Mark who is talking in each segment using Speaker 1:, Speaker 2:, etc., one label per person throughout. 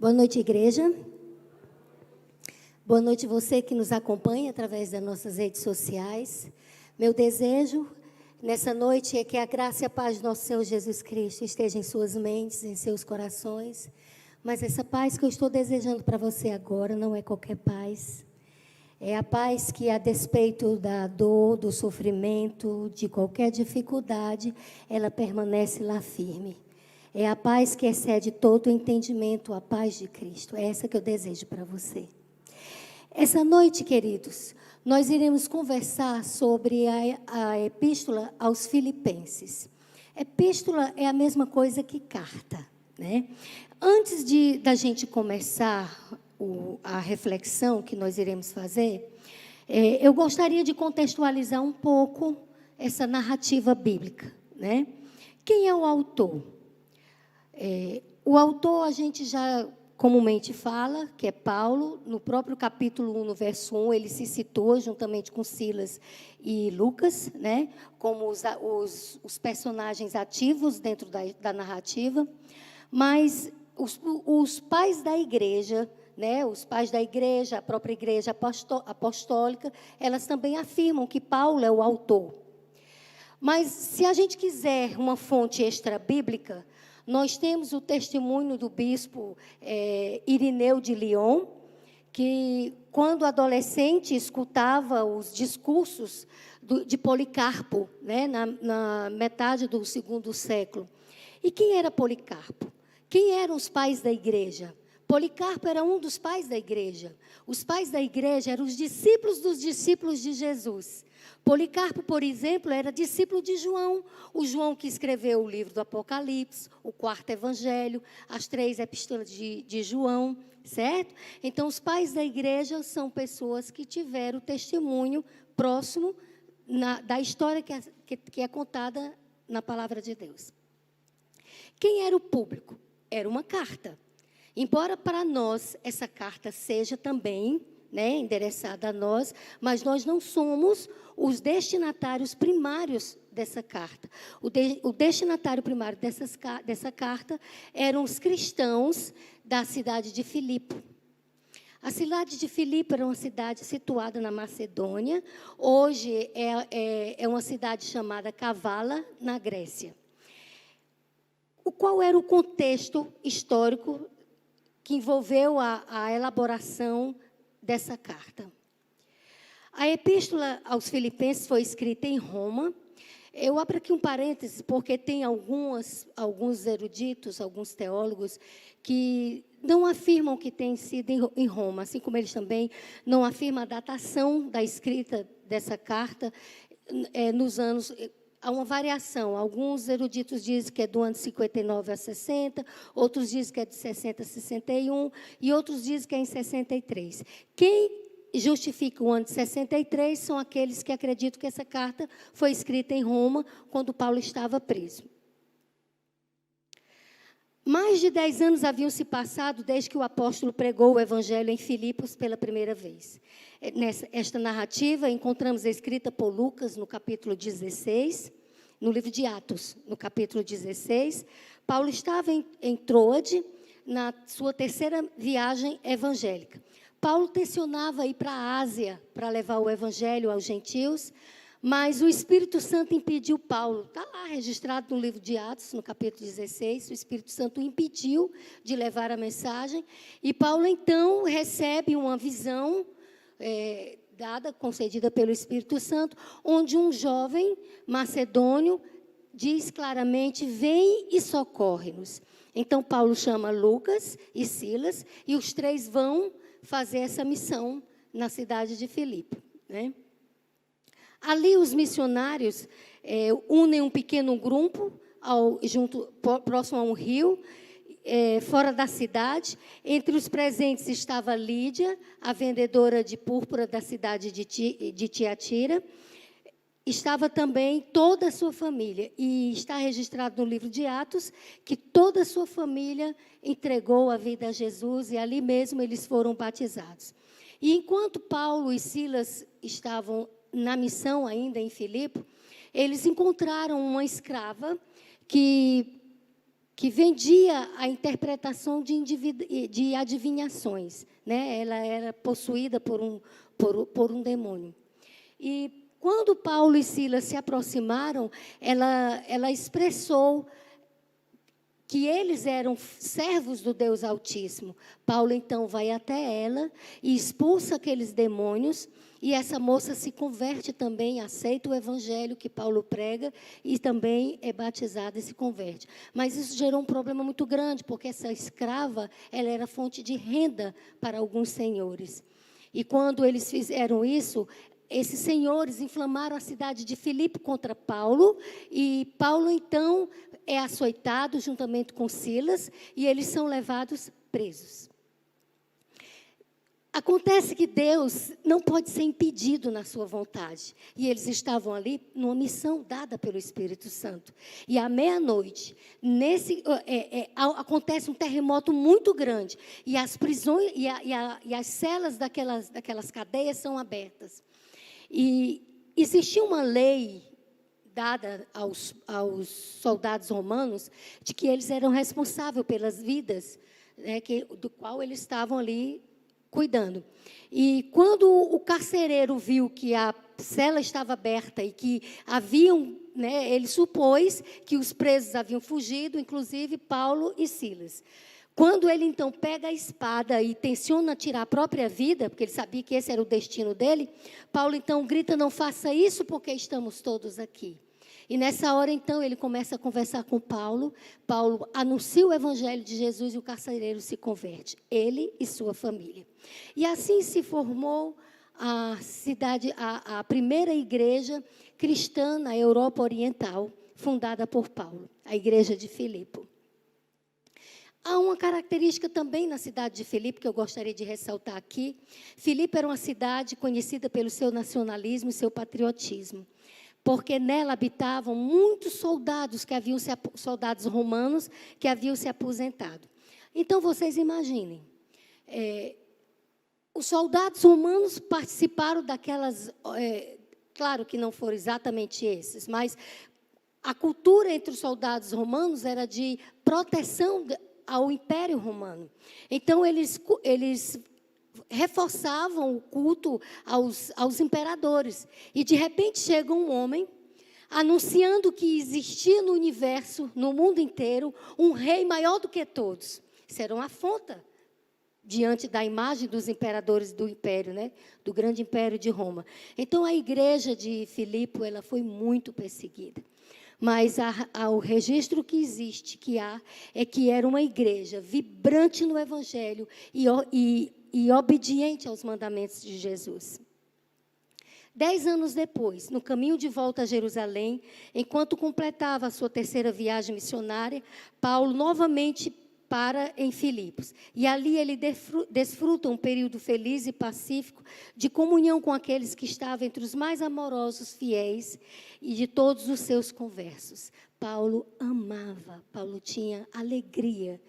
Speaker 1: Boa noite, igreja. Boa noite você que nos acompanha através das nossas redes sociais. Meu desejo nessa noite é que a graça e a paz do nosso Senhor Jesus Cristo esteja em suas mentes, em seus corações. Mas essa paz que eu estou desejando para você agora não é qualquer paz. É a paz que, a despeito da dor, do sofrimento, de qualquer dificuldade, ela permanece lá firme. É a paz que excede todo o entendimento, a paz de Cristo. É essa que eu desejo para você. Essa noite, queridos, nós iremos conversar sobre a epístola aos Filipenses. Epístola é a mesma coisa que carta, né? Antes da gente começar a reflexão que nós iremos fazer, eu gostaria de contextualizar um pouco essa narrativa bíblica, né? Quem é o autor? O autor, a gente já comumente fala, que é Paulo. No próprio capítulo 1, no verso 1, ele se citou, juntamente com Silas e Lucas, né, como os personagens ativos dentro da narrativa. Mas os pais da igreja, né, os pais da igreja, a própria igreja apostólica, elas também afirmam que Paulo é o autor. Mas, se a gente quiser uma fonte extra-bíblica, nós temos o testemunho do bispo Irineu de Lyon, que, quando adolescente, escutava os discursos de Policarpo, né, na metade do segundo século. E quem era Policarpo? Quem eram os pais da igreja? Policarpo era um dos pais da igreja. Os pais da igreja eram os discípulos dos discípulos de Jesus. Policarpo, por exemplo, era discípulo de João, o João que escreveu o livro do Apocalipse, o quarto evangelho, as 3 epístolas de João, certo? Então, os pais da igreja são pessoas que tiveram testemunho próximo da história que é contada na palavra de Deus. Quem era o público? Era uma carta. Embora para nós essa carta seja também, né, endereçada a nós, mas nós não somos os destinatários primários dessa carta. O destinatário primário dessa carta eram os cristãos da cidade de Filipe. A cidade de Filipe era uma cidade situada na Macedônia. Hoje é uma cidade chamada Kavala, na Grécia. Qual era o contexto histórico que envolveu a elaboração dessa carta? A epístola aos Filipenses foi escrita em Roma. Eu abro aqui um parêntese, porque tem alguns eruditos, alguns teólogos, que não afirmam que tem sido em Roma, assim como eles também não afirmam a datação da escrita dessa carta nos anos. Há uma variação. Alguns eruditos dizem que é do ano de 59 a 60, outros dizem que é de 60 a 61, e outros dizem que é em 63. Quem justifica o ano de 63 são aqueles que acreditam que essa carta foi escrita em Roma, quando Paulo estava preso. Mais de 10 anos haviam se passado desde que o apóstolo pregou o evangelho em Filipos pela primeira vez. Esta narrativa encontramos escrita por Lucas no capítulo 16, no livro de Atos, no capítulo 16. Paulo estava em Troade, na sua 3ª viagem evangélica. Paulo tensionava ir para a Ásia para levar o evangelho aos gentios, mas o Espírito Santo impediu Paulo. Está lá registrado no livro de Atos, no capítulo 16. O Espírito Santo o impediu de levar a mensagem. E Paulo, então, recebe uma visão concedida pelo Espírito Santo, onde um jovem macedônio diz claramente: vem e socorre-nos. Então, Paulo chama Lucas e Silas, e os 3 vão fazer essa missão na cidade de Filipe, né? Ali os missionários unem um pequeno grupo próximo a um rio, fora da cidade. Entre os presentes estava Lídia, a vendedora de púrpura da cidade de Tiatira. Estava também toda a sua família. E está registrado no livro de Atos que toda a sua família entregou a vida a Jesus, e ali mesmo eles foram batizados. E enquanto Paulo e Silas estavam na missão ainda em Filipe, eles encontraram uma escrava que que vendia a interpretação de adivinhações, né? Ela era possuída por um demônio. E quando Paulo e Silas se aproximaram, ela expressou que eles eram servos do Deus Altíssimo. Paulo, então, vai até ela e expulsa aqueles demônios, e essa moça se converte também, aceita o evangelho que Paulo prega, e também é batizada e se converte. Mas isso gerou um problema muito grande, porque essa escrava, ela era fonte de renda para alguns senhores. E quando eles fizeram isso, esses senhores inflamaram a cidade de Filipe contra Paulo, e Paulo, então, é açoitado juntamente com Silas, e eles são levados presos. Acontece que Deus não pode ser impedido na sua vontade. E eles estavam ali numa missão dada pelo Espírito Santo. E à meia-noite, acontece um terremoto muito grande. E as prisões e as celas daquelas cadeias são abertas. E existia uma lei dada aos soldados romanos de que eles eram responsáveis pelas vidas, né, do qual eles estavam ali cuidando. E quando o carcereiro viu que a cela estava aberta e que haviam, né, ele supôs que os presos haviam fugido, inclusive Paulo e Silas. Quando ele, então, pega a espada e tenciona tirar a própria vida, porque ele sabia que esse era o destino dele, Paulo, então, grita: não faça isso, porque estamos todos aqui. E nessa hora, então, ele começa a conversar com Paulo. Paulo anuncia o evangelho de Jesus e o carcereiro se converte, ele e sua família. E assim se formou a primeira igreja cristã na Europa Oriental, fundada por Paulo, a igreja de Filipe. Há uma característica também na cidade de Filipe que eu gostaria de ressaltar aqui. Filipe era uma cidade conhecida pelo seu nacionalismo e seu patriotismo, porque nela habitavam muitos soldados soldados romanos que haviam se aposentado. Então, vocês imaginem, os soldados romanos participaram daquelas, claro que não foram exatamente esses, mas a cultura entre os soldados romanos era de proteção ao Império Romano. Então, eles reforçavam o culto aos imperadores. E, de repente, chega um homem anunciando que existia no universo, no mundo inteiro, um rei maior do que todos. Isso era uma afronta diante da imagem dos imperadores do império, né? Do grande império de Roma. Então, a igreja de Filipe, ela foi muito perseguida. Mas o registro que existe, é que era uma igreja vibrante no evangelho e obediente aos mandamentos de Jesus. 10 anos depois, no caminho de volta a Jerusalém, enquanto completava a sua terceira viagem missionária, Paulo novamente para em Filipos. E ali ele desfruta um período feliz e pacífico de comunhão com aqueles que estavam entre os mais amorosos fiéis e de todos os seus conversos. Paulo tinha alegria,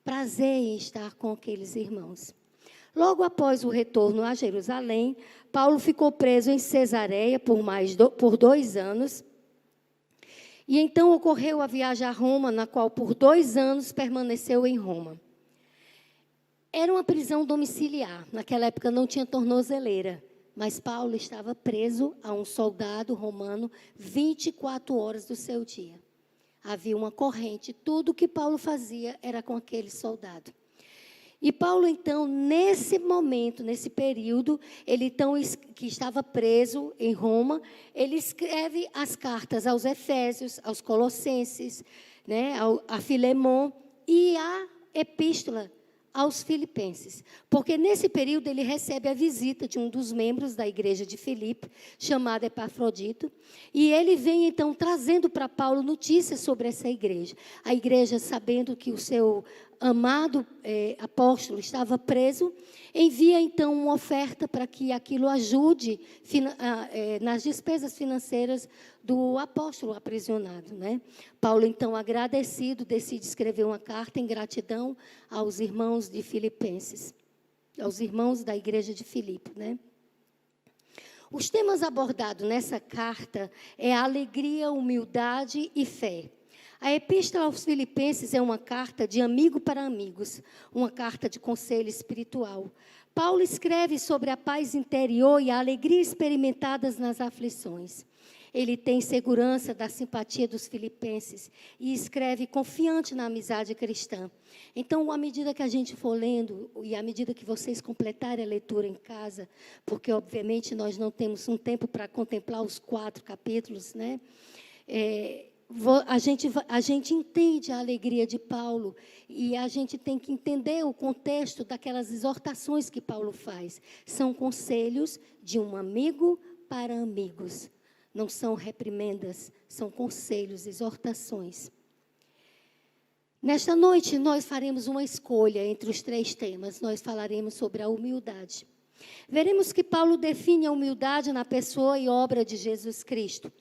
Speaker 1: prazer em estar com aqueles irmãos. Logo após o retorno a Jerusalém, Paulo ficou preso em Cesareia por 2 anos. E então ocorreu a viagem a Roma, na qual por 2 anos permaneceu em Roma. Era uma prisão domiciliar. Naquela época não tinha tornozeleira. Mas Paulo estava preso a um soldado romano 24 horas do seu dia. Havia uma corrente. Tudo que Paulo fazia era com aquele soldado. E Paulo, então, nesse momento, nesse período, que estava preso em Roma, ele escreve as cartas aos Efésios, aos Colossenses, né, a Filemon e a epístola aos Filipenses. Porque nesse período ele recebe a visita de um dos membros da igreja de Filipe, chamado Epafrodito, e ele vem, então, trazendo para Paulo notícias sobre essa igreja. A igreja, sabendo que o seu amado apóstolo estava preso, envia, então, uma oferta para que aquilo ajude nas despesas financeiras do apóstolo aprisionado, né? Paulo, então, agradecido, decide escrever uma carta em gratidão aos irmãos de Filipenses, aos irmãos da igreja de Filipe, né? Os temas abordados nessa carta é a alegria, humildade e fé. A Epístola aos Filipenses é uma carta de amigo para amigos, uma carta de conselho espiritual. Paulo escreve sobre a paz interior e a alegria experimentadas nas aflições. Ele tem segurança da simpatia dos filipenses e escreve confiante na amizade cristã. Então, à medida que a gente for lendo e à medida que vocês completarem a leitura em casa, porque, obviamente, nós não temos um tempo para contemplar os 4 capítulos, né? A gente entende a alegria de Paulo e a gente tem que entender o contexto daquelas exortações que Paulo faz. São conselhos de um amigo para amigos. Não são reprimendas, são conselhos, exortações. Nesta noite, nós faremos uma escolha entre os 3 temas. Nós falaremos sobre a humildade. Veremos que Paulo define a humildade na pessoa e obra de Jesus Cristo.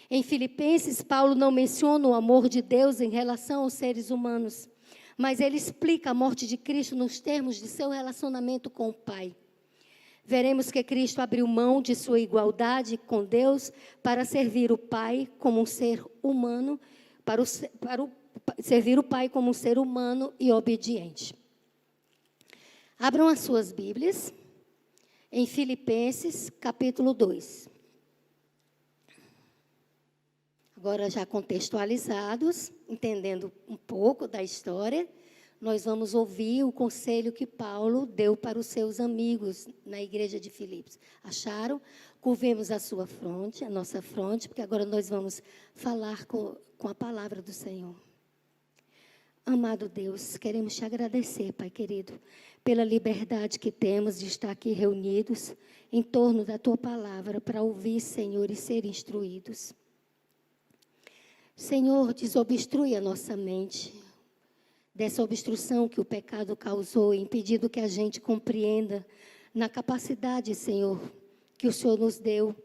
Speaker 1: Em Filipenses, Paulo não menciona o amor de Deus em relação aos seres humanos, mas ele explica a morte de Cristo nos termos de seu relacionamento com o Pai. Veremos que Cristo abriu mão de sua igualdade com Deus para servir o Pai como um ser humano, servir o Pai como um ser humano e obediente. Abram as suas Bíblias em Filipenses, capítulo 2. Agora já contextualizados, entendendo um pouco da história, nós vamos ouvir o conselho que Paulo deu para os seus amigos na igreja de Filipos. Acharam? Curvemos a sua fronte, a nossa fronte, porque agora nós vamos falar com a palavra do Senhor. Amado Deus, queremos te agradecer, Pai querido, pela liberdade que temos de estar aqui reunidos em torno da tua palavra para ouvir, Senhor, e ser instruídos. Senhor, desobstrui a nossa mente dessa obstrução que o pecado causou, impedindo que a gente compreenda na capacidade, Senhor, que o Senhor nos deu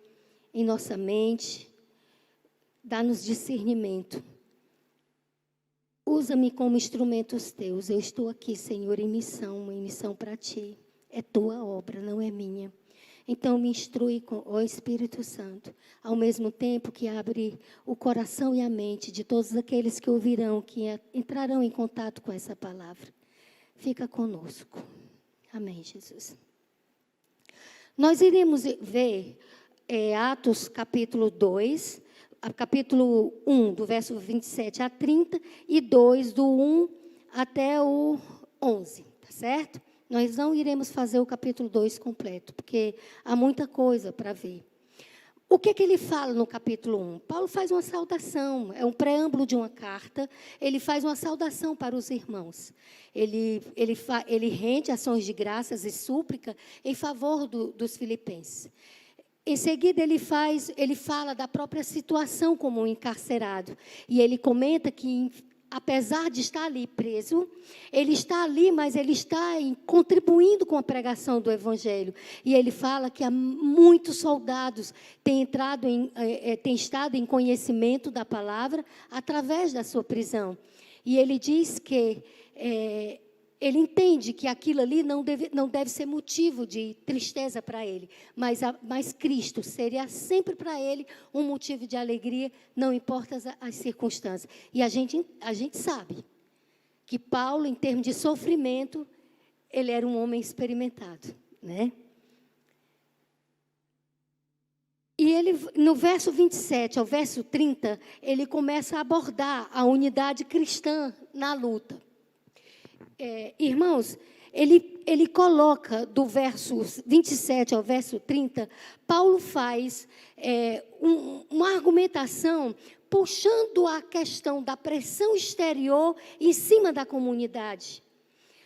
Speaker 1: em nossa mente. Dá-nos discernimento. Usa-me como instrumentos teus. Eu estou aqui, Senhor, em missão para ti. É tua obra, não é minha. Então, me instrui, ó Espírito Santo, ao mesmo tempo que abre o coração e a mente de todos aqueles que ouvirão, que entrarão em contato com essa palavra. Fica conosco. Amém, Jesus. Nós iremos ver Atos capítulo 2, capítulo 1, do verso 27 a 30, e 2, do 1 até o 11, tá certo? Nós não iremos fazer o capítulo 2 completo, porque há muita coisa para ver. O que ele fala no capítulo 1? Paulo faz uma saudação, é um preâmbulo de uma carta, ele faz uma saudação para os irmãos. Ele rende ações de graças e súplica em favor dos filipenses. Em seguida, ele fala da própria situação como um encarcerado. E ele comenta que, apesar de estar ali preso, ele está ali, mas ele está contribuindo com a pregação do Evangelho. E ele fala que há muitos soldados têm estado em conhecimento da palavra através da sua prisão. E ele diz que ele entende que aquilo ali não deve ser motivo de tristeza para ele, mas Cristo seria sempre para ele um motivo de alegria, não importa as circunstâncias. E a gente sabe que Paulo, em termos de sofrimento, ele era um homem experimentado, né? E ele, no verso 27 ao verso 30, ele começa a abordar a unidade cristã na luta. Irmãos, ele coloca do verso 27 ao verso 30, Paulo faz uma argumentação puxando a questão da pressão exterior em cima da comunidade.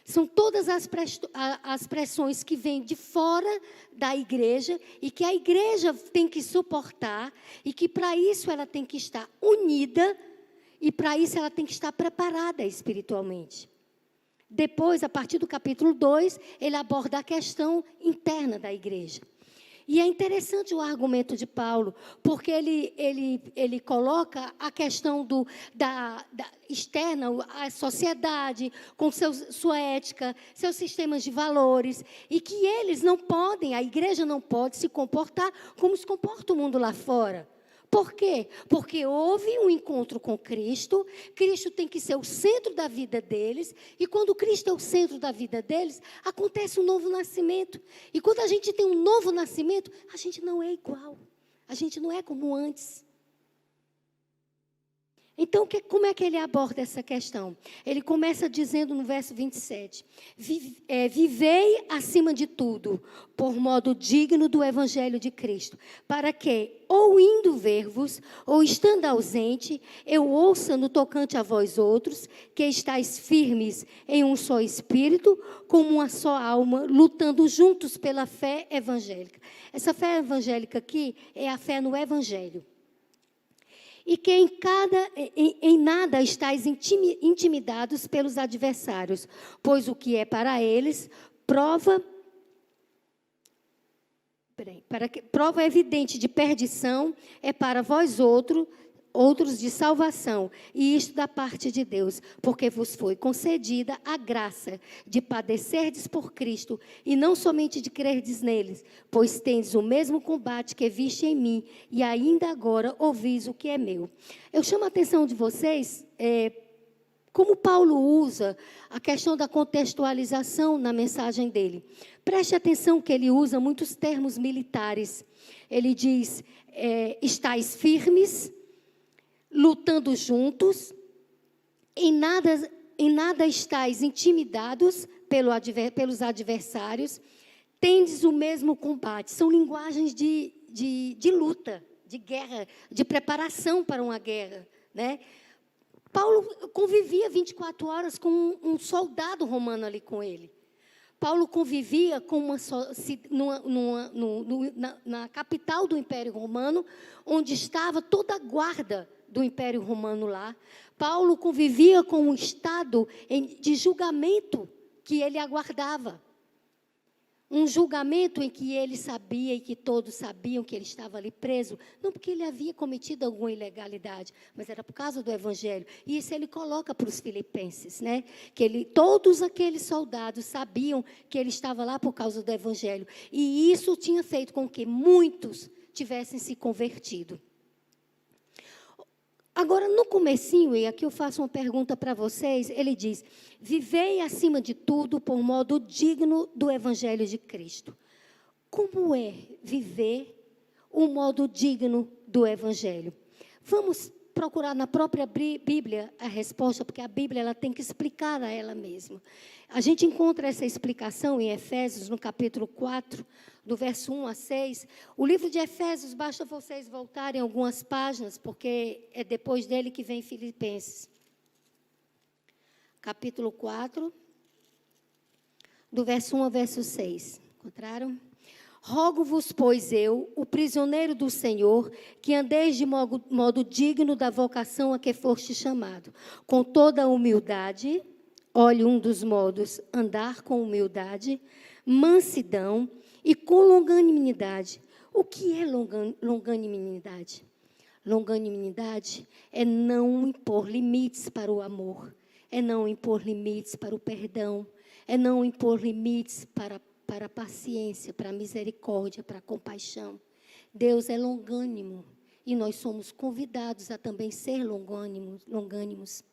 Speaker 1: São todas as pressões que vêm de fora da igreja e que a igreja tem que suportar e que para isso ela tem que estar unida e para isso ela tem que estar preparada espiritualmente. Depois, a partir do capítulo 2, ele aborda a questão interna da igreja. E é interessante o argumento de Paulo, porque ele coloca a questão da externa, a sociedade, com sua ética, seus sistemas de valores, e que eles não podem, a igreja não pode se comportar como se comporta o mundo lá fora. Por quê? Porque houve um encontro com Cristo, Cristo tem que ser o centro da vida deles, e quando Cristo é o centro da vida deles, acontece um novo nascimento. E quando a gente tem um novo nascimento, a gente não é igual, a gente não é como antes. Então, como é que ele aborda essa questão? Ele começa dizendo no verso 27, vivei acima de tudo, por modo digno do evangelho de Cristo, para que, ou indo ver-vos, ou estando ausente, eu ouça no tocante a vós outros, que estáis firmes em um só espírito, como uma só alma, lutando juntos pela fé evangélica. Essa fé evangélica aqui é a fé no evangelho. E que em nada estáis intimidados pelos adversários, pois o que é para eles prova evidente de perdição é para vós outros de salvação, e isto da parte de Deus, porque vos foi concedida a graça de padecerdes por Cristo, e não somente de crerdes neles, pois tendes o mesmo combate que viste em mim, e ainda agora ouvis o que é meu. Eu chamo a atenção de vocês, como Paulo usa a questão da contextualização na mensagem dele. Preste atenção que ele usa muitos termos militares. Ele diz, estáis firmes, lutando juntos, em nada estáis intimidados pelos adversários, tendes o mesmo combate. São linguagens de luta, de guerra, de preparação para uma guerra, né? Paulo convivia 24 horas com um soldado romano ali com ele. Paulo convivia com na capital do Império Romano, onde estava toda a guarda do Império Romano lá. Paulo convivia com um estado de julgamento que ele aguardava. Um julgamento em que ele sabia e que todos sabiam que ele estava ali preso, não porque ele havia cometido alguma ilegalidade, mas era por causa do Evangelho. E isso ele coloca para os filipenses, né? Que todos aqueles soldados sabiam que ele estava lá por causa do Evangelho. E isso tinha feito com que muitos tivessem se convertido. Agora, no comecinho, e aqui eu faço uma pergunta para vocês, ele diz, vivei acima de tudo por modo digno do Evangelho de Cristo. Como é viver um modo digno do Evangelho? Vamos procurar na própria Bíblia a resposta, porque a Bíblia ela tem que explicar a ela mesma. A gente encontra essa explicação em Efésios, no capítulo 4, do verso 1 a 6. O livro de Efésios, basta vocês voltarem algumas páginas, porque é depois dele que vem Filipenses. Capítulo 4, do verso 1 ao verso 6. Encontraram? Rogo-vos, pois eu, o prisioneiro do Senhor, que andeis de modo digno da vocação a que foste chamado, com toda a humildade, olhe um dos modos, andar com humildade, mansidão e com longanimidade. O que é longanimidade? Longanimidade é não impor limites para o amor, é não impor limites para o perdão, é não impor limites para a paciência, para a misericórdia, para a compaixão. Deus é longânimo e nós somos convidados a também ser longânimos.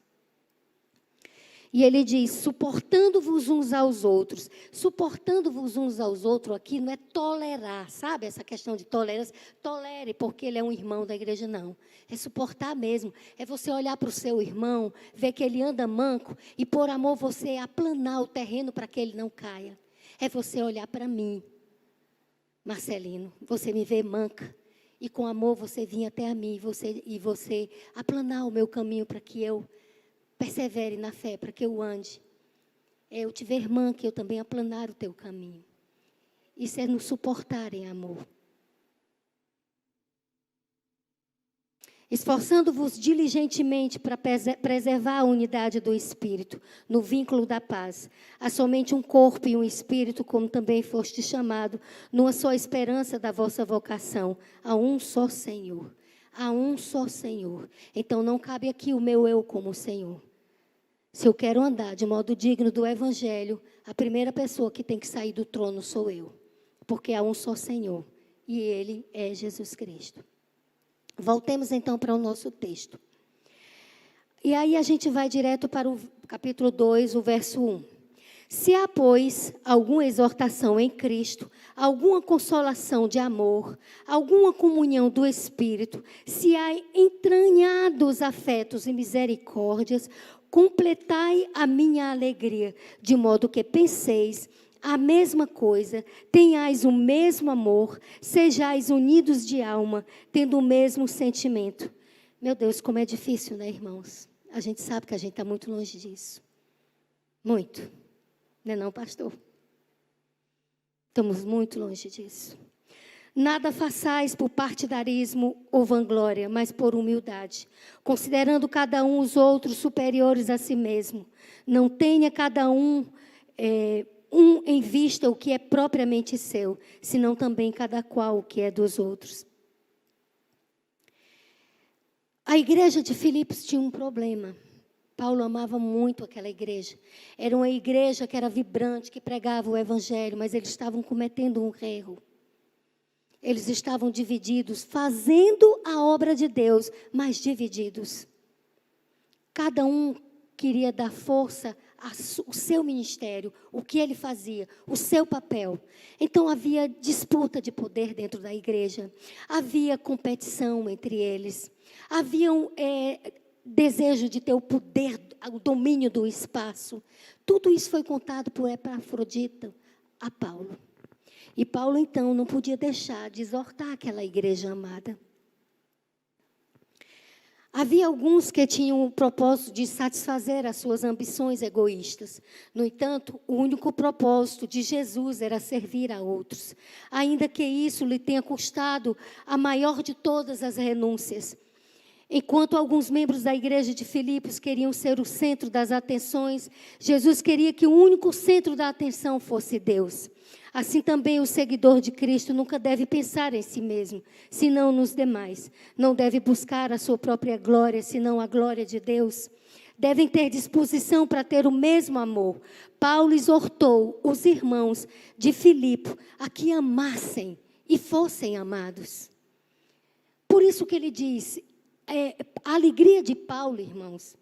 Speaker 1: E ele diz, suportando-vos uns aos outros. Suportando-vos uns aos outros aqui não é tolerar, sabe? Essa questão de tolerância. Tolere porque ele é um irmão da igreja, não. É suportar mesmo. É você olhar para o seu irmão, ver que ele anda manco e por amor você aplanar o terreno para que ele não caia. É você olhar para mim, Marcelino, você me vê manca, e com amor você vir até a mim, e você aplanar o meu caminho para que eu persevere na fé, para que eu ande. Eu te ver manca, eu também aplanar o teu caminho. Isso é nos suportar em amor. Esforçando-vos diligentemente para preservar a unidade do Espírito, no vínculo da paz. Há somente um corpo e um Espírito, como também foste chamado, numa só esperança da vossa vocação. Há um só Senhor. Há um só Senhor. Então não cabe aqui o meu eu como Senhor. Se eu quero andar de modo digno do Evangelho, a primeira pessoa que tem que sair do trono sou eu. Porque há um só Senhor. E Ele é Jesus Cristo. Voltemos então para o nosso texto. E aí a gente vai direto para o capítulo 2, o verso 1. Se há, pois, alguma exortação em Cristo, alguma consolação de amor, alguma comunhão do Espírito, se há entranhados afetos e misericórdias, completai a minha alegria, de modo que penseis a mesma coisa, tenhais o mesmo amor, sejais unidos de alma, tendo o mesmo sentimento. Meu Deus, como é difícil, né, irmãos? A gente sabe que a gente está muito longe disso. Muito. Não é não, pastor? Estamos muito longe disso. Nada façais por partidarismo ou vanglória, mas por humildade, considerando cada um os outros superiores a si mesmo. Não tenha cada um em vista o que é propriamente seu, senão também cada qual o que é dos outros. A igreja de Filipos tinha um problema. Paulo amava muito aquela igreja. Era uma igreja que era vibrante, que pregava o evangelho, mas eles estavam cometendo um erro. Eles estavam divididos, fazendo a obra de Deus, mas divididos. Cada um queria dar força ao seu ministério, o que ele fazia, o seu papel. Então havia disputa de poder dentro da igreja, havia competição entre eles, havia desejo de ter o poder, o domínio do espaço. Tudo isso foi contado por Epafrodito a Paulo. E Paulo, então, não podia deixar de exortar aquela igreja amada. Havia alguns que tinham o propósito de satisfazer as suas ambições egoístas. No entanto, o único propósito de Jesus era servir a outros, ainda que isso lhe tenha custado a maior de todas as renúncias. Enquanto alguns membros da igreja de Filipos queriam ser o centro das atenções, Jesus queria que o único centro da atenção fosse Deus. Assim também o seguidor de Cristo nunca deve pensar em si mesmo, senão nos demais. Não deve buscar a sua própria glória, senão a glória de Deus. Devem ter disposição para ter o mesmo amor. Paulo exortou os irmãos de Filipe a que amassem e fossem amados. Por isso que ele diz, a alegria de Paulo, irmãos,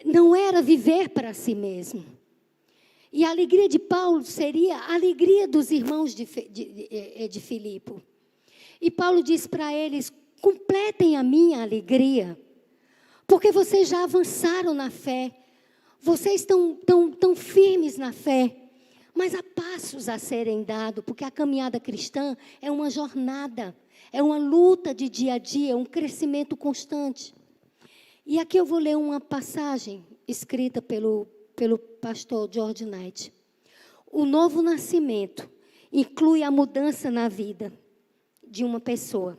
Speaker 1: não era viver para si mesmo. E a alegria de Paulo seria a alegria dos irmãos de Filipe. E Paulo diz para eles, completem a minha alegria, porque vocês já avançaram na fé, vocês estão tão firmes na fé, mas há passos a serem dados, porque a caminhada cristã é uma jornada, é uma luta de dia a dia, um crescimento constante. E aqui eu vou ler uma passagem escrita pelo pastor George Knight. O novo nascimento inclui a mudança na vida de uma pessoa,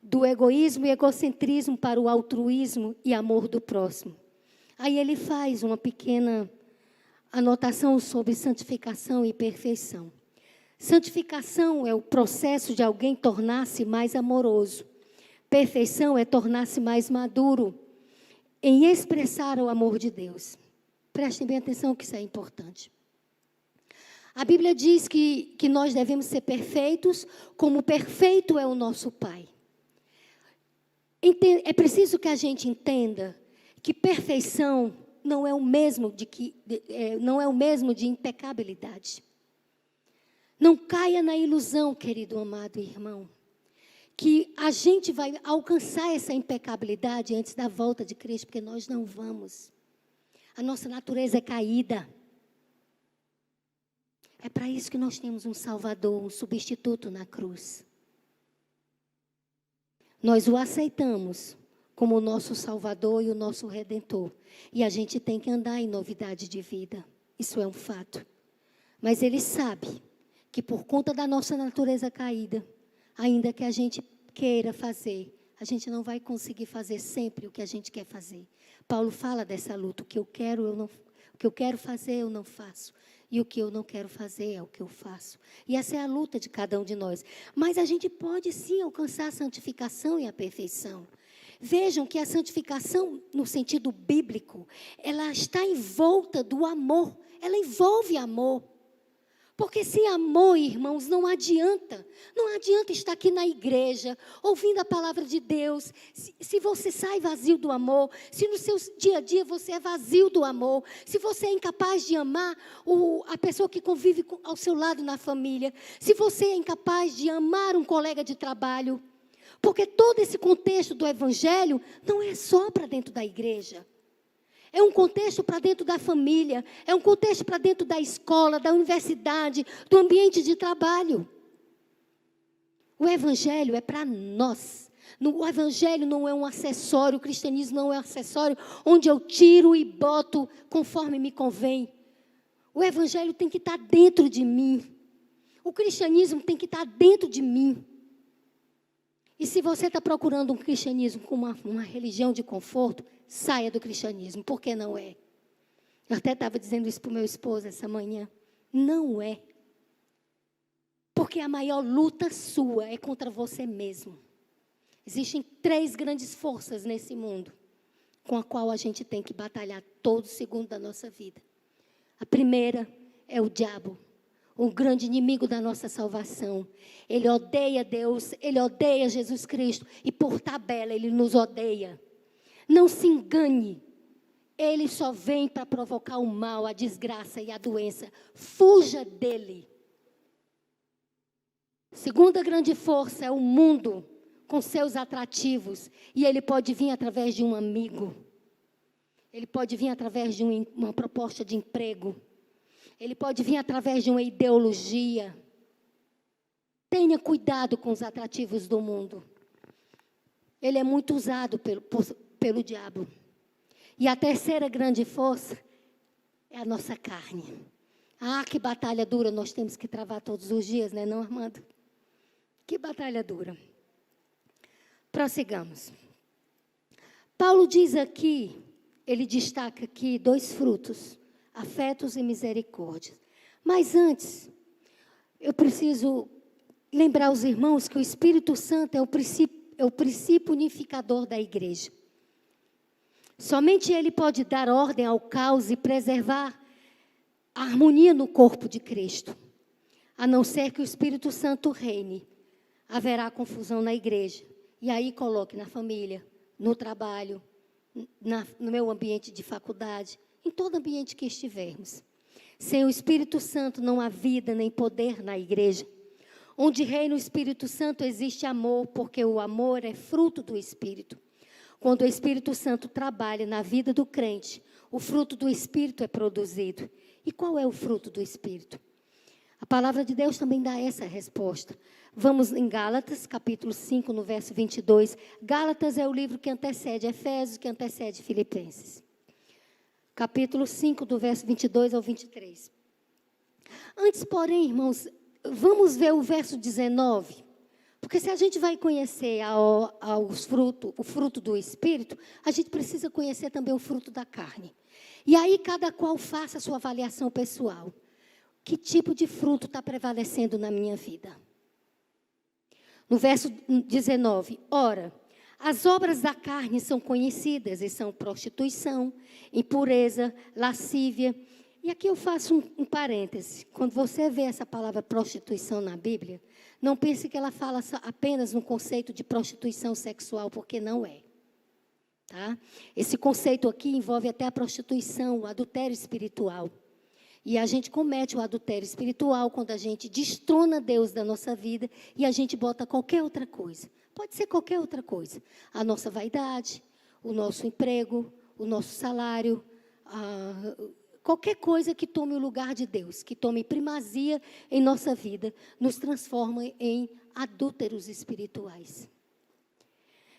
Speaker 1: do egoísmo e egocentrismo para o altruísmo e amor do próximo. Aí ele faz uma pequena anotação sobre santificação e perfeição. Santificação é o processo de alguém tornar-se mais amoroso. Perfeição é tornar-se mais maduro em expressar o amor de Deus. Prestem bem atenção que isso é importante. A Bíblia diz que nós devemos ser perfeitos, como perfeito é o nosso Pai. É preciso que a gente entenda que perfeição não é o mesmo de impecabilidade. Não caia na ilusão, querido amado irmão, que a gente vai alcançar essa impecabilidade antes da volta de Cristo, porque nós não vamos. A nossa natureza é caída. É para isso que nós temos um Salvador, um substituto na cruz. Nós o aceitamos como o nosso Salvador e o nosso Redentor. E a gente tem que andar em novidade de vida. Isso é um fato. Mas Ele sabe que por conta da nossa natureza caída, ainda que a gente queira fazer, a gente não vai conseguir fazer sempre o que a gente quer fazer. Paulo fala dessa luta, o que eu quero fazer eu não faço, e o que eu não quero fazer é o que eu faço. E essa é a luta de cada um de nós. Mas a gente pode sim alcançar a santificação e a perfeição. Vejam que a santificação, no sentido bíblico, ela está em volta do amor, ela envolve amor. Porque sem amor, irmãos, não adianta. Não adianta estar aqui na igreja, ouvindo a palavra de Deus. Se você sai vazio do amor, se no seu dia a dia você é vazio do amor, se você é incapaz de amar a pessoa que convive ao seu lado na família, se você é incapaz de amar um colega de trabalho. Porque todo esse contexto do evangelho não é só para dentro da igreja. É um contexto para dentro da família, é um contexto para dentro da escola, da universidade, do ambiente de trabalho. O evangelho é para nós. O evangelho não é um acessório, o cristianismo não é um acessório onde eu tiro e boto conforme me convém. O evangelho tem que estar dentro de mim. O cristianismo tem que estar dentro de mim. E se você está procurando um cristianismo como uma religião de conforto, saia do cristianismo, porque não é. Eu até estava dizendo isso para o meu esposo essa manhã. Não é. Porque a maior luta sua é contra você mesmo. Existem 3 grandes forças nesse mundo, com a qual a gente tem que batalhar todo segundo da nossa vida. A primeira é o diabo. O grande inimigo da nossa salvação. Ele odeia Deus, ele odeia Jesus Cristo e por tabela ele nos odeia. Não se engane, ele só vem para provocar o mal, a desgraça e a doença. Fuja dele. Segunda grande força é o mundo com seus atrativos e ele pode vir através de um amigo. Ele pode vir através de uma proposta de emprego. Ele pode vir através de uma ideologia. Tenha cuidado com os atrativos do mundo. Ele é muito usado pelo diabo. E a terceira grande força é a nossa carne. Ah, que batalha dura nós temos que travar todos os dias, né, não, Armando? Que batalha dura. Prossigamos. Paulo diz aqui, ele destaca aqui 2 frutos. Afetos e misericórdia. Mas antes, eu preciso lembrar os irmãos que o Espírito Santo é o princípio unificador da igreja. Somente ele pode dar ordem ao caos e preservar a harmonia no corpo de Cristo. A não ser que o Espírito Santo reine, haverá confusão na igreja. E aí coloque na família, no trabalho, no meu ambiente de faculdade, em todo ambiente que estivermos. Sem o Espírito Santo não há vida nem poder na igreja. Onde reina o Espírito Santo existe amor, porque o amor é fruto do Espírito. Quando o Espírito Santo trabalha na vida do crente, o fruto do Espírito é produzido. E qual é o fruto do Espírito? A palavra de Deus também dá essa resposta. Vamos em Gálatas, capítulo 5, no verso 22. Gálatas é o livro que antecede Efésios, que antecede Filipenses. Capítulo 5, do verso 22 ao 23. Antes, porém, irmãos, vamos ver o verso 19. Porque se a gente vai conhecer o fruto do Espírito, a gente precisa conhecer também o fruto da carne. E aí, cada qual faça a sua avaliação pessoal. Que tipo de fruto está prevalecendo na minha vida? No verso 19, ora, as obras da carne são conhecidas e são prostituição, impureza, lascívia. E aqui eu faço um parêntese. Quando você vê essa palavra prostituição na Bíblia, não pense que ela fala apenas no conceito de prostituição sexual, porque não é. Tá? Esse conceito aqui envolve até a prostituição, o adultério espiritual. E a gente comete o adultério espiritual quando a gente destrona Deus da nossa vida e a gente bota qualquer outra coisa. Pode ser qualquer outra coisa. A nossa vaidade, o nosso emprego, o nosso salário, qualquer coisa que tome o lugar de Deus, que tome primazia em nossa vida, nos transforma em adúlteros espirituais.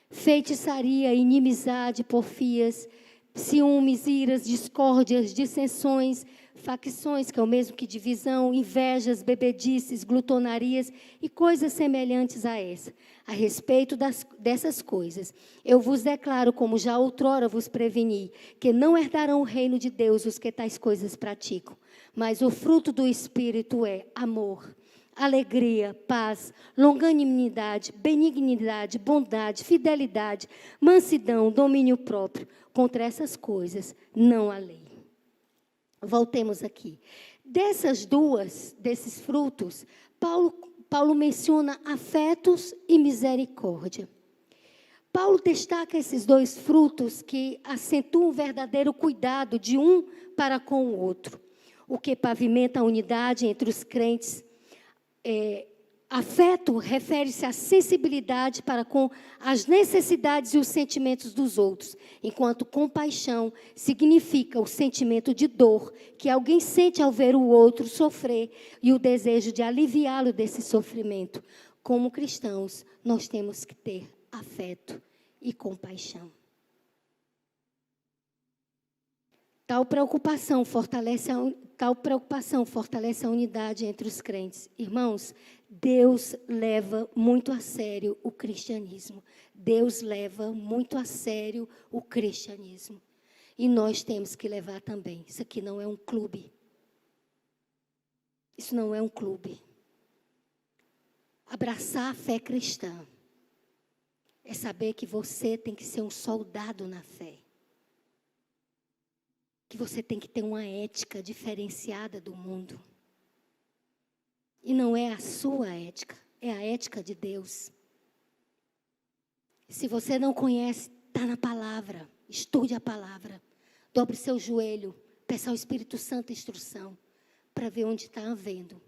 Speaker 1: Feitiçaria, inimizade, porfias, ciúmes, iras, discórdias, dissensões, facções, que é o mesmo que divisão, invejas, bebedices, glutonarias e coisas semelhantes a essa. A respeito dessas coisas, eu vos declaro, como já outrora vos preveni, que não herdarão o reino de Deus os que tais coisas praticam. Mas o fruto do Espírito é amor, alegria, paz, longanimidade, benignidade, bondade, fidelidade, mansidão, domínio próprio. Contra essas coisas não há lei. Voltemos aqui. Desses frutos, Paulo menciona afetos e misericórdia. Paulo destaca esses dois frutos que acentuam um verdadeiro cuidado de um para com o outro, o que pavimenta a unidade entre os crentes. Afeto refere-se à sensibilidade para com as necessidades e os sentimentos dos outros, enquanto compaixão significa o sentimento de dor que alguém sente ao ver o outro sofrer e o desejo de aliviá-lo desse sofrimento. Como cristãos, nós temos que ter afeto e compaixão. Tal preocupação fortalece a unidade entre os crentes. Irmãos, Deus leva muito a sério o cristianismo. Deus leva muito a sério o cristianismo. E nós temos que levar também. Isso aqui não é um clube. Isso não é um clube. Abraçar a fé cristã é saber que você tem que ser um soldado na fé. Que você tem que ter uma ética diferenciada do mundo. E não é a sua ética, é a ética de Deus. Se você não conhece, está na palavra. Estude a palavra. Dobre seu joelho. Peça ao Espírito Santo instrução para ver onde está havendo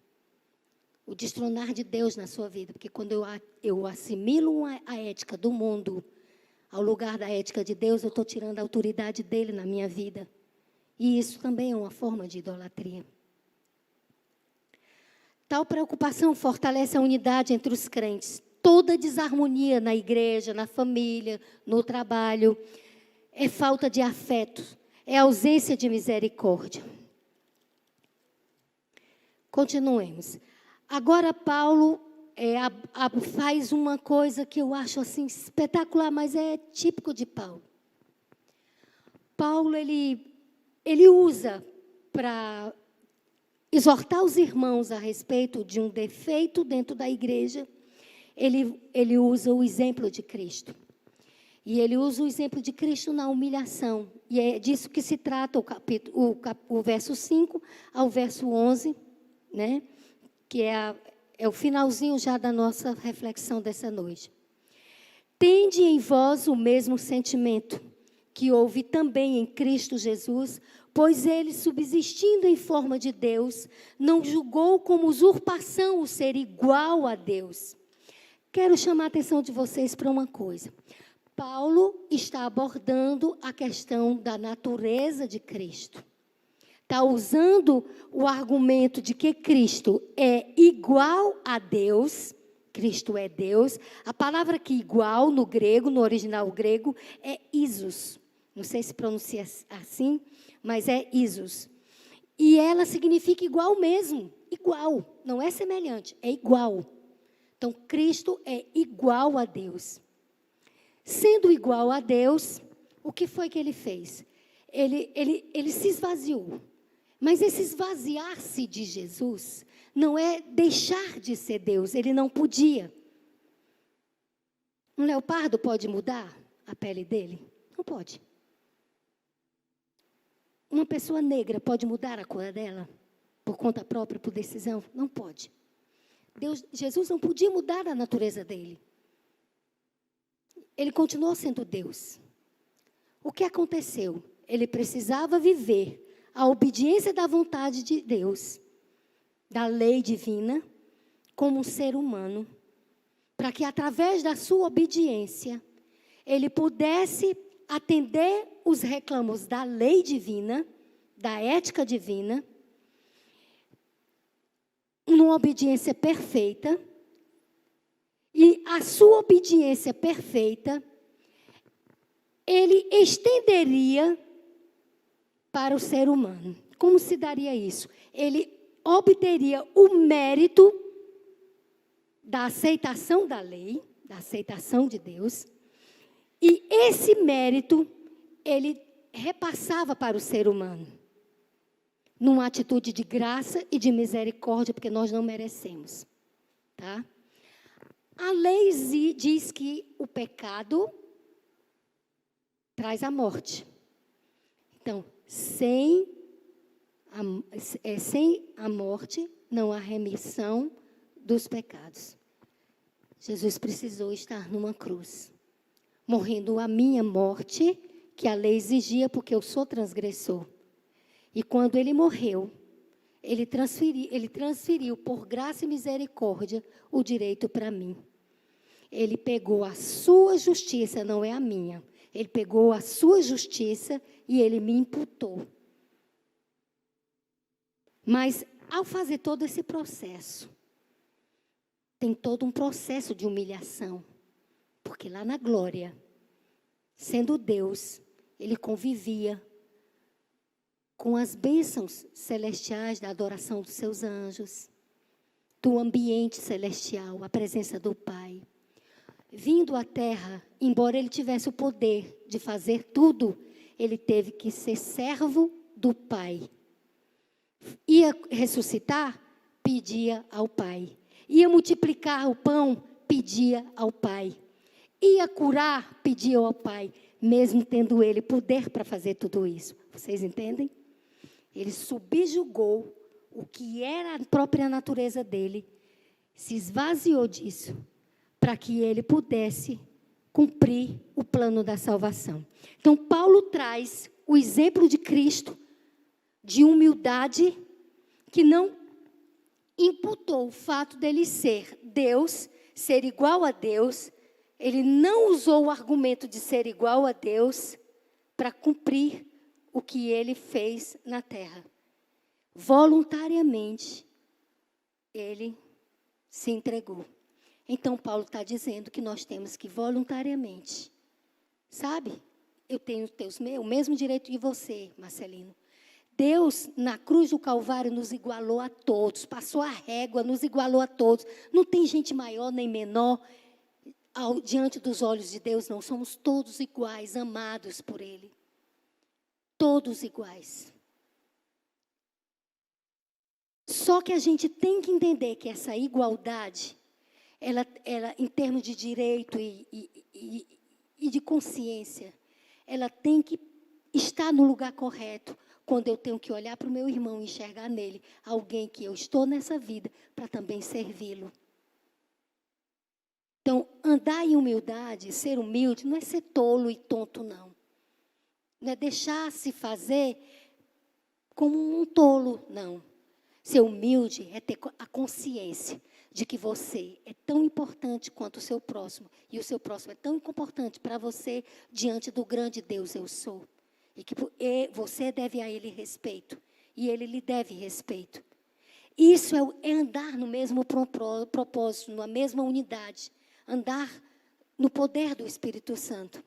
Speaker 1: o destronar de Deus na sua vida. Porque quando eu assimilo a ética do mundo ao lugar da ética de Deus, eu estou tirando a autoridade dele na minha vida. E isso também é uma forma de idolatria. Tal preocupação fortalece a unidade entre os crentes. Toda desarmonia na igreja, na família, no trabalho, é falta de afeto, é ausência de misericórdia. Continuemos. Agora Paulo faz uma coisa que eu acho assim espetacular, mas é típico de Paulo. Paulo, ele usa para exortar os irmãos a respeito de um defeito dentro da igreja, ele usa o exemplo de Cristo. E ele usa o exemplo de Cristo na humilhação. E é disso que se trata o verso 5 ao verso 11, né? Que é o finalzinho já da nossa reflexão dessa noite. Tende em vós o mesmo sentimento que houve também em Cristo Jesus, pois ele, subsistindo em forma de Deus, não julgou como usurpação o ser igual a Deus. Quero chamar a atenção de vocês para uma coisa. Paulo está abordando a questão da natureza de Cristo. Está usando o argumento de que Cristo é igual a Deus. Cristo é Deus. A palavra que igual no grego, no original grego, é isos. Não sei se pronuncia assim, mas é isos. E ela significa igual mesmo. Igual. Não é semelhante, é igual. Então, Cristo é igual a Deus. Sendo igual a Deus, o que foi que ele fez? Ele se esvaziou. Mas esse esvaziar-se de Jesus não é deixar de ser Deus. Ele não podia. Um leopardo pode mudar a pele dele? Não pode. Uma pessoa negra pode mudar a cor dela? Por conta própria, por decisão? Não pode. Jesus não podia mudar a natureza dele. Ele continuou sendo Deus. O que aconteceu? Ele precisava viver a obediência da vontade de Deus, da lei divina, como um ser humano, para que através da sua obediência, ele pudesse atender os reclamos da lei divina, da ética divina, numa obediência perfeita. E a sua obediência perfeita, ele estenderia para o ser humano. Como se daria isso? Ele obteria o mérito da aceitação da lei, da aceitação de Deus, e esse mérito ele repassava para o ser humano, numa atitude de graça e de misericórdia, porque nós não merecemos, tá? A lei diz que o pecado traz a morte. Então, sem sem a morte não há remissão dos pecados. Jesus precisou estar numa cruz, morrendo a minha morte, que a lei exigia, porque eu sou transgressor. E quando ele morreu, ele transferiu por graça e misericórdia o direito para mim. Ele pegou a sua justiça, não é a minha. Ele pegou a sua justiça e ele me imputou. Mas, ao fazer todo esse processo, tem todo um processo de humilhação. Porque lá na glória, sendo Deus, ele convivia com as bênçãos celestiais da adoração dos seus anjos, do ambiente celestial, a presença do Pai. Vindo à terra, embora ele tivesse o poder de fazer tudo, ele teve que ser servo do Pai. Ia ressuscitar, pedia ao Pai. Ia multiplicar o pão, pedia ao Pai. Ia curar, pedia ao Pai, mesmo tendo ele poder para fazer tudo isso. Vocês entendem? Ele subjugou o que era a própria natureza dele, se esvaziou disso, para que ele pudesse cumprir o plano da salvação. Então, Paulo traz o exemplo de Cristo, de humildade, que não imputou o fato dele ser Deus, ser igual a Deus. Ele não usou o argumento de ser igual a Deus para cumprir o que ele fez na terra. Voluntariamente, ele se entregou. Então, Paulo está dizendo que nós temos que voluntariamente, sabe? Eu tenho o mesmo direito que você, Marcelino. Deus, na cruz do Calvário, nos igualou a todos, passou a régua, nos igualou a todos. Não tem gente maior nem menor diante dos olhos de Deus, não. Somos todos iguais, amados por Ele. Todos iguais. Só que a gente tem que entender que essa igualdade, ela em termos de direito e de consciência, ela tem que estar no lugar correto, quando eu tenho que olhar para o meu irmão e enxergar nele alguém que eu estou nessa vida para também servi-lo. Então, andar em humildade, ser humilde, não é ser tolo e tonto, não. Não é deixar-se fazer como um tolo, não. Ser humilde é ter a consciência de que você é tão importante quanto o seu próximo. E o seu próximo é tão importante para você diante do grande Deus eu sou. E que você deve a Ele respeito. E Ele lhe deve respeito. Isso é andar no mesmo propósito, na mesma unidade. Andar no poder do Espírito Santo.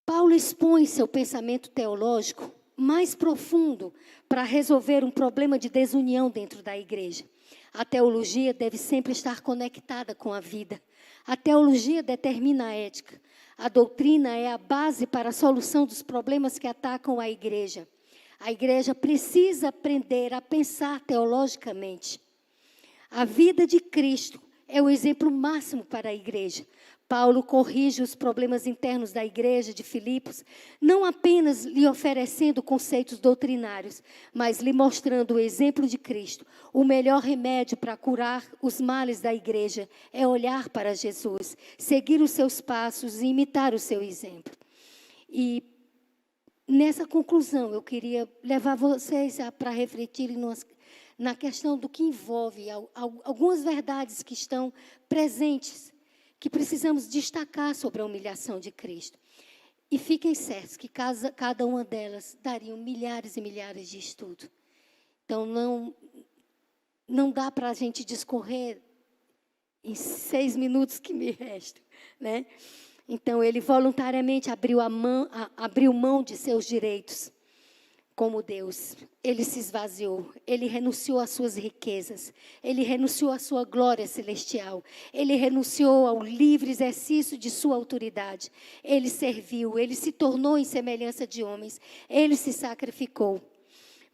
Speaker 1: Paulo expõe seu pensamento teológico mais profundo para resolver um problema de desunião dentro da igreja. A teologia deve sempre estar conectada com a vida. A teologia determina a ética. A doutrina é a base para a solução dos problemas que atacam a igreja. A igreja precisa aprender a pensar teologicamente. A vida de Cristo é o exemplo máximo para a igreja. Paulo corrige os problemas internos da igreja de Filipos, não apenas lhe oferecendo conceitos doutrinários, mas lhe mostrando o exemplo de Cristo. O melhor remédio para curar os males da igreja é olhar para Jesus, seguir os seus passos e imitar o seu exemplo. E nessa conclusão, eu queria levar vocês para refletirem na questão do que envolve algumas verdades que estão presentes, que precisamos destacar sobre a humilhação de Cristo. E fiquem certos que cada uma delas dariam milhares e milhares de estudos. Então, não dá para a gente discorrer em 6 minutos que me restam, né? Então, ele voluntariamente abriu mão de seus direitos como Deus. Ele se esvaziou, ele renunciou às suas riquezas, ele renunciou à sua glória celestial, ele renunciou ao livre exercício de sua autoridade, ele serviu, ele se tornou em semelhança de homens, ele se sacrificou.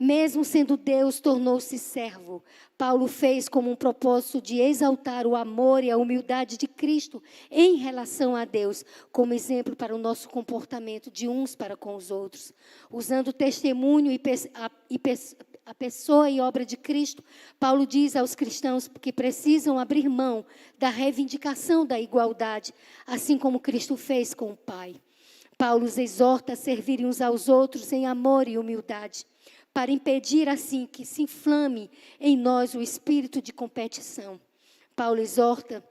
Speaker 1: Mesmo sendo Deus, tornou-se servo. Paulo fez como um propósito de exaltar o amor e a humildade de Cristo em relação a Deus, como exemplo para o nosso comportamento de uns para com os outros. Usando o testemunho a pessoa e obra de Cristo, Paulo diz aos cristãos que precisam abrir mão da reivindicação da igualdade, assim como Cristo fez com o Pai. Paulo os exorta a servirem uns aos outros em amor e humildade, para impedir assim que se inflame em nós o espírito de competição. Paulo exorta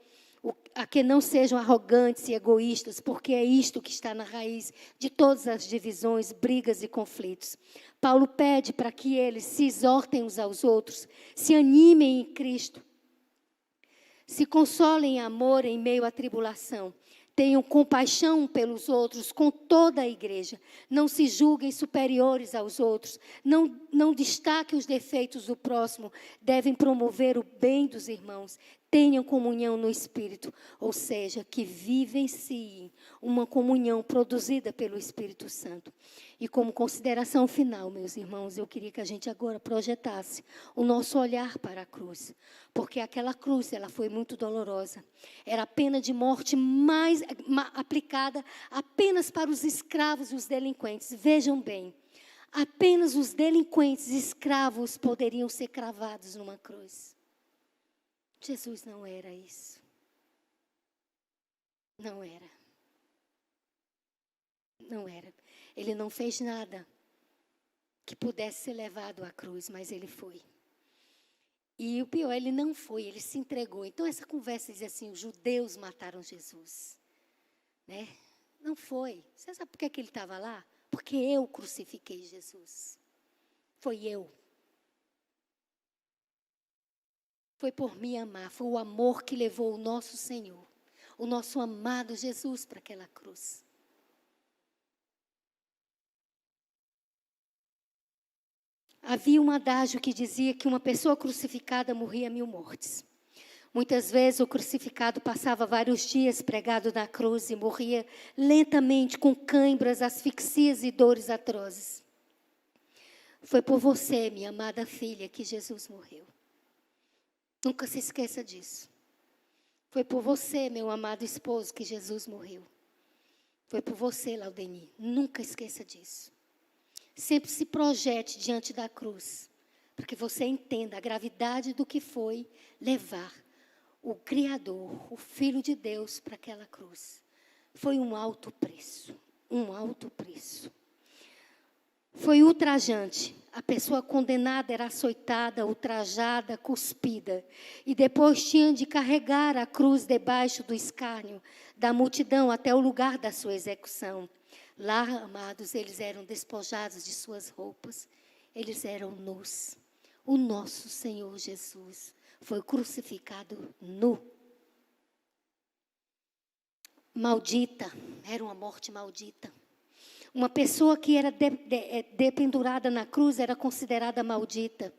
Speaker 1: a que não sejam arrogantes e egoístas, porque é isto que está na raiz de todas as divisões, brigas e conflitos. Paulo pede para que eles se exortem uns aos outros, se animem em Cristo, se consolem em amor em meio à tribulação. Tenham compaixão pelos outros com toda a igreja. Não se julguem superiores aos outros. Não destaquem os defeitos do próximo. Devem promover o bem dos irmãos. Tenham comunhão no Espírito. Ou seja, que vivenciem uma comunhão produzida pelo Espírito Santo. E como consideração final, meus irmãos, eu queria que a gente agora projetasse o nosso olhar para a cruz. Porque aquela cruz, ela foi muito dolorosa. Era a pena de morte mais aplicada apenas para os escravos e os delinquentes. Vejam bem, apenas os delinquentes escravos poderiam ser cravados numa cruz. Jesus não era isso. Não era. Não era. Ele não fez nada que pudesse ser levado à cruz, mas ele foi. E o pior, ele não foi, ele se entregou. Então essa conversa diz assim, os judeus mataram Jesus. Né? Não foi. Você sabe por que ele estava lá? Porque eu crucifiquei Jesus. Foi eu. Foi por me amar. Foi o amor que levou o nosso Senhor, o nosso amado Jesus para aquela cruz. Havia um adágio que dizia que uma pessoa crucificada morria 1000 mortes. Muitas vezes o crucificado passava vários dias pregado na cruz e morria lentamente com cãibras, asfixias e dores atrozes. Foi por você, minha amada filha, que Jesus morreu. Nunca se esqueça disso. Foi por você, meu amado esposo, que Jesus morreu. Foi por você, Laudeni. Nunca esqueça disso. Sempre se projete diante da cruz, para que você entenda a gravidade do que foi levar o Criador, o Filho de Deus, para aquela cruz. Foi um alto preço, um alto preço. Foi ultrajante. A pessoa condenada era açoitada, ultrajada, cuspida. E depois tinha de carregar a cruz debaixo do escárnio da multidão até o lugar da sua execução. Lá, amados, eles eram despojados de suas roupas. Eles eram nus. O nosso Senhor Jesus foi crucificado nu. Maldita, era uma morte maldita. Uma pessoa que era dependurada na cruz era considerada maldita.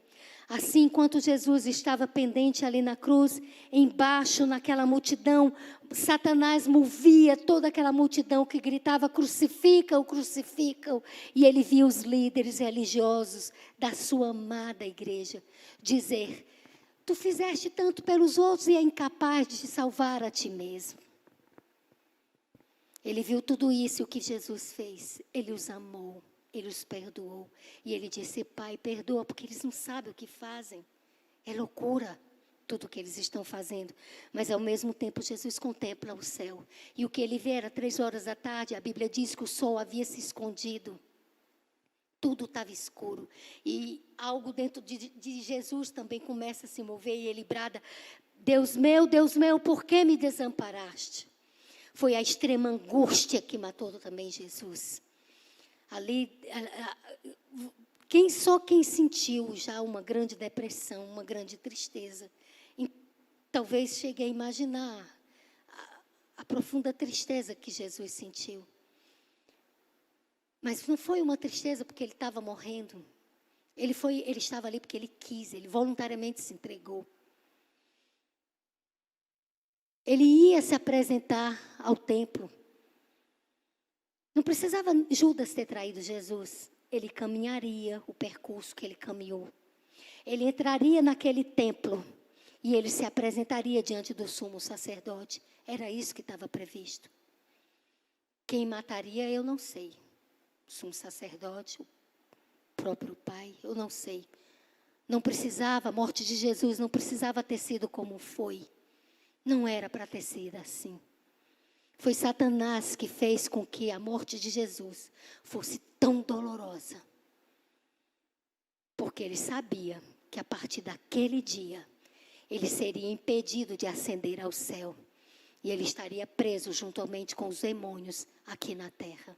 Speaker 1: Assim, enquanto Jesus estava pendente ali na cruz, embaixo naquela multidão, Satanás movia toda aquela multidão que gritava, crucifica-o, crucifica-o. E ele via os líderes religiosos da sua amada igreja dizer, tu fizeste tanto pelos outros e é incapaz de te salvar a ti mesmo. Ele viu tudo isso e o que Jesus fez. Ele os amou, ele os perdoou. E ele disse, Pai, perdoa, porque eles não sabem o que fazem. É loucura tudo o que eles estão fazendo. Mas ao mesmo tempo Jesus contempla o céu. E o que ele vê era 3 da tarde, a Bíblia diz que o sol havia se escondido. Tudo estava escuro. E algo dentro de Jesus também começa a se mover e ele brada, Deus meu, por que me desamparaste? Foi a extrema angústia que matou também Jesus. Ali, quem sentiu já uma grande depressão, uma grande tristeza, talvez chegue a imaginar a profunda tristeza que Jesus sentiu. Mas não foi uma tristeza porque ele estava morrendo. Ele estava ali porque ele quis, ele voluntariamente se entregou. Ele ia se apresentar ao templo. Não precisava Judas ter traído Jesus. ele caminharia o percurso que ele caminhou. Ele entraria naquele templo e ele se apresentaria diante do sumo sacerdote. Era isso que estava previsto. Quem mataria, eu não sei. O sumo sacerdote, o próprio pai, eu não sei. Não precisava, a morte de Jesus não precisava ter sido como foi. Não era para ter sido assim. Foi Satanás que fez com que a morte de Jesus fosse tão dolorosa. Porque ele sabia que a partir daquele dia, ele seria impedido de ascender ao céu. E ele estaria preso juntamente com os demônios aqui na terra.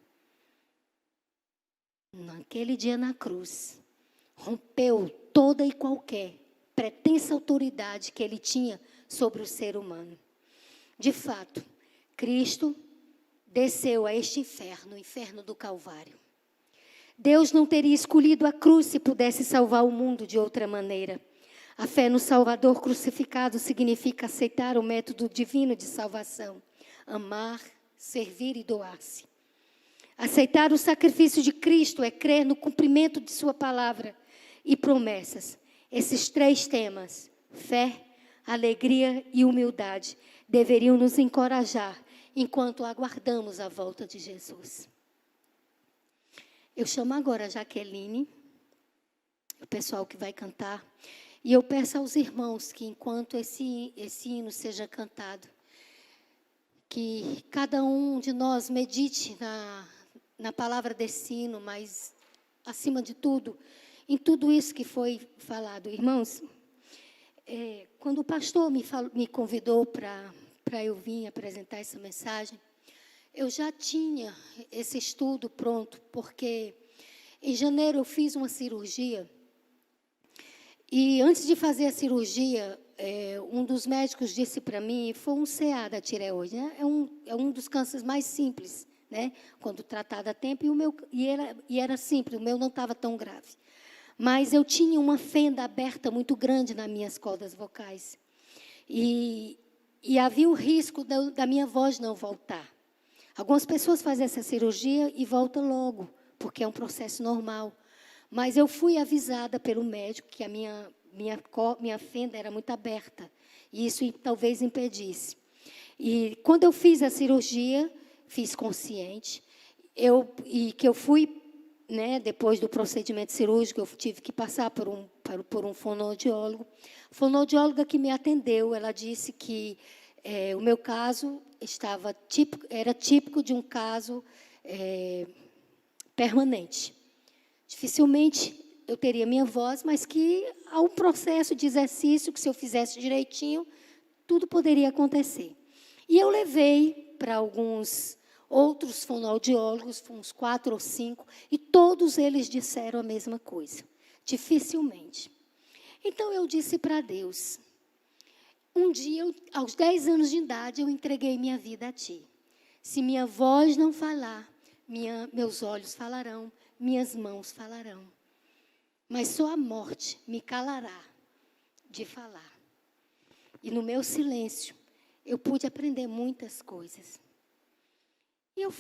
Speaker 1: Naquele dia na cruz, rompeu toda e qualquer pretensa autoridade que ele tinha sobre o ser humano. De fato, Cristo desceu a este inferno, o inferno do Calvário. Deus não teria escolhido a cruz se pudesse salvar o mundo de outra maneira. A fé no Salvador crucificado significa aceitar o método divino de salvação, amar, servir e doar-se. Aceitar o sacrifício de Cristo é crer no cumprimento de sua palavra e promessas. Esses 3 temas, fé, alegria e humildade, deveriam nos encorajar enquanto aguardamos a volta de Jesus. Eu chamo agora a Jaqueline, o pessoal que vai cantar, e eu peço aos irmãos que enquanto esse hino seja cantado, que cada um de nós medite na palavra desse hino, mas acima de tudo, em tudo isso que foi falado. Irmãos, quando o pastor me convidou para eu vir apresentar essa mensagem, eu já tinha esse estudo pronto, porque em janeiro eu fiz uma cirurgia, e antes de fazer a cirurgia, um dos médicos disse para mim, foi um CA da tireoide, né? É um dos cânceres mais simples, né? Quando tratado a tempo, e era simples, o meu não estava tão grave. Mas eu tinha uma fenda aberta muito grande nas minhas cordas vocais. E havia o risco da minha voz não voltar. Algumas pessoas fazem essa cirurgia e voltam logo, porque é um processo normal. Mas eu fui avisada pelo médico que a minha fenda era muito aberta. E isso talvez impedisse. E quando eu fiz a cirurgia, fiz consciente, que eu fui, né, depois do procedimento cirúrgico, eu tive que passar por um fonoaudiólogo. A fonoaudióloga que me atendeu, ela disse que o meu caso era típico de um caso permanente. Dificilmente eu teria minha voz, mas que há um processo de exercício que, se eu fizesse direitinho, tudo poderia acontecer. E eu levei para alguns outros fonoaudiólogos, uns 4 ou 5, e todos eles disseram a mesma coisa. Dificilmente. Então eu disse para Deus, um dia, aos 10 anos de idade, eu entreguei minha vida a Ti. Se minha voz não falar, meus olhos falarão, minhas mãos falarão. Mas só a morte me calará de falar. E no meu silêncio, eu pude aprender muitas coisas. E eu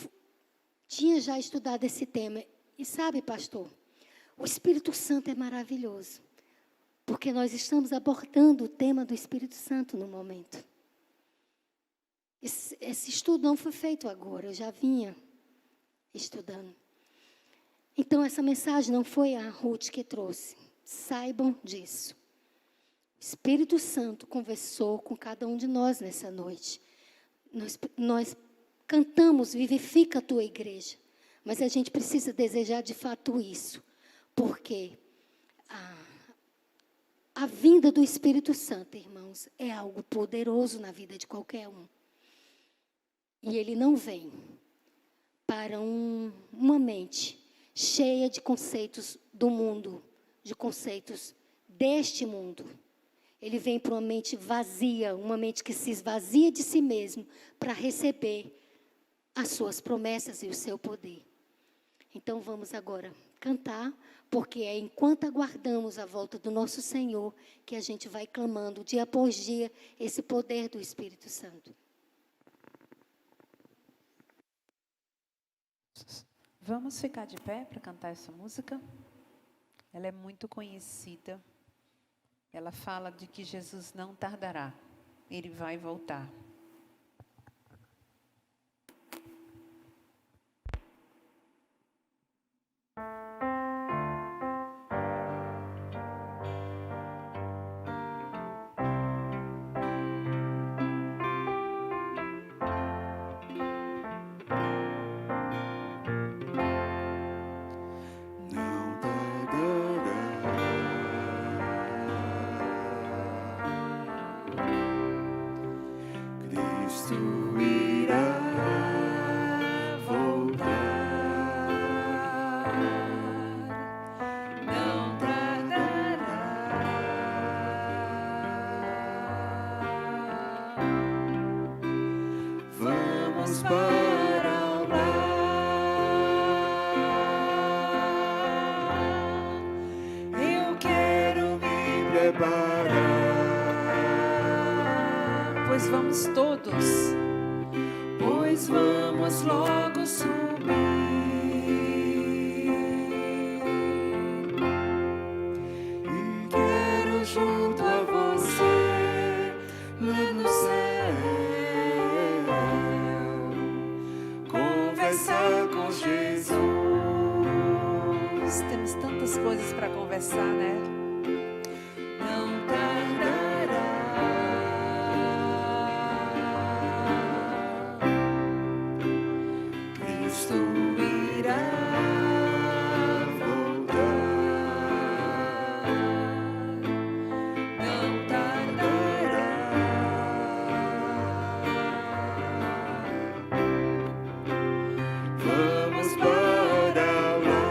Speaker 1: tinha já estudado esse tema. E sabe, pastor, o Espírito Santo é maravilhoso. Porque nós estamos abordando o tema do Espírito Santo no momento. Esse estudo não foi feito agora, eu já vinha estudando. Então, essa mensagem não foi a Ruth que trouxe. Saibam disso. O Espírito Santo conversou com cada um de nós nessa noite. Nós cantamos, vivifica a tua igreja. Mas a gente precisa desejar de fato isso. Porque a vinda do Espírito Santo, irmãos, é algo poderoso na vida de qualquer um. E ele não vem para uma mente cheia de conceitos do mundo, de conceitos deste mundo. Ele vem para uma mente vazia, uma mente que se esvazia de si mesmo para receber as suas promessas e o seu poder. Então vamos agora cantar, porque é enquanto aguardamos a volta do nosso Senhor que a gente vai clamando dia após dia esse poder do Espírito Santo.
Speaker 2: Vamos ficar de pé para cantar essa música? Ela é muito conhecida. Ela fala de que Jesus não tardará. Ele vai voltar. Pois vamos todos, pois vamos logo subir. E quero junto a você, lá no céu, conversar com Jesus. Temos tantas coisas para conversar, né? Não tardará. Cristo irá voltar. Não tardará. Vamos para lá.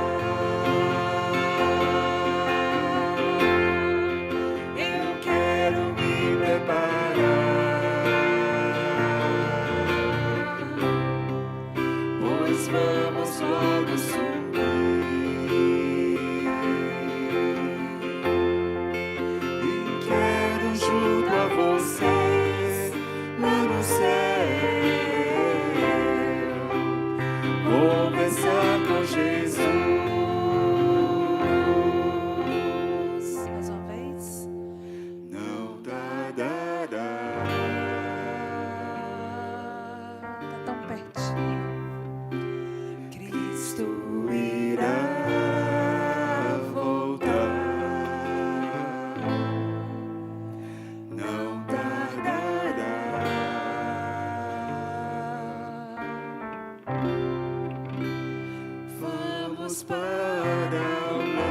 Speaker 2: Eu quero me preparar, pois vamos logo subir. E quero junto a vocês, lá no céu, conversar com Jesus. Mais uma vez. Não tardará. Tá tão pertinho. Cristo irá voltar. Não tardará. Vamos para lá.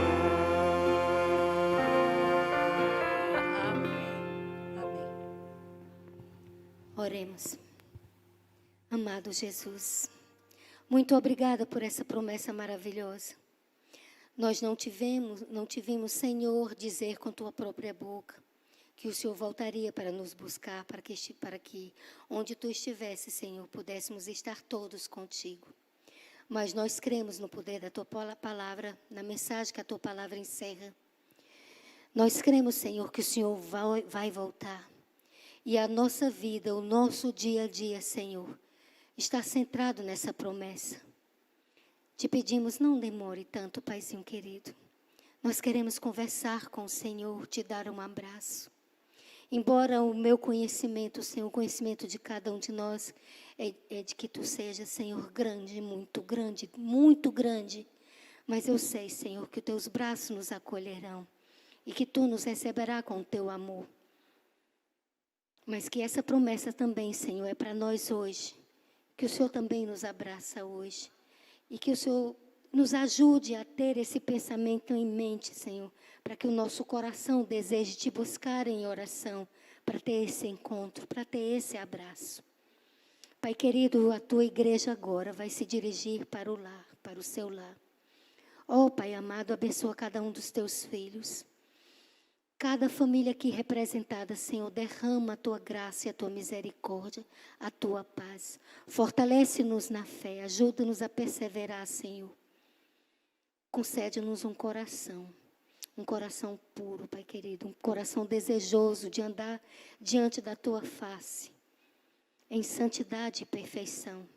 Speaker 2: Amém. Amém.
Speaker 1: Oremos. Amado Jesus, muito obrigada por essa promessa maravilhosa. Nós não te vimos, Senhor, dizer com tua própria boca que o Senhor voltaria para nos buscar, para que onde tu estivesse, Senhor, pudéssemos estar todos contigo. Mas nós cremos no poder da tua palavra, na mensagem que a tua palavra encerra. Nós cremos, Senhor, que o Senhor vai voltar. E a nossa vida, o nosso dia a dia, Senhor, está centrado nessa promessa. Te pedimos, não demore tanto, Paizinho querido. Nós queremos conversar com o Senhor, te dar um abraço. Embora o meu conhecimento, Senhor, o conhecimento de cada um de nós, é de que tu sejas, Senhor, grande, muito grande, muito grande. Mas eu sei, Senhor, que os teus braços nos acolherão e que tu nos receberá com o teu amor. Mas que essa promessa também, Senhor, é para nós hoje. Que o Senhor também nos abraça hoje. E que o Senhor nos ajude a ter esse pensamento em mente, Senhor, para que o nosso coração deseje te buscar em oração, para ter esse encontro, para ter esse abraço. Pai querido, a tua igreja agora vai se dirigir para o lar, para o seu lar. Ó Pai amado, abençoa cada um dos teus filhos. Cada família aqui representada, Senhor, derrama a tua graça e a tua misericórdia, a tua paz. Fortalece-nos na fé, ajuda-nos a perseverar, Senhor. Concede-nos um coração puro, Pai querido, um coração desejoso de andar diante da tua face, em santidade e perfeição.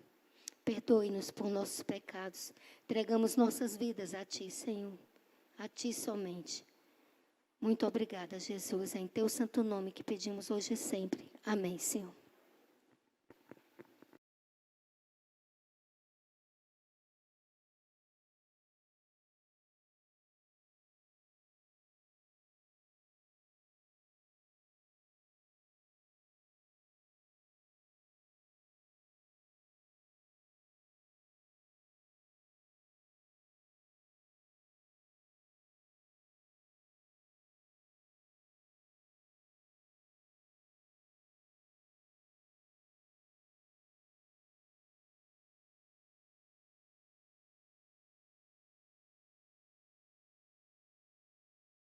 Speaker 1: Perdoe-nos por nossos pecados. Entregamos nossas vidas a Ti, Senhor. A Ti somente. Muito obrigada, Jesus. É em Teu santo nome que pedimos hoje e sempre. Amém, Senhor.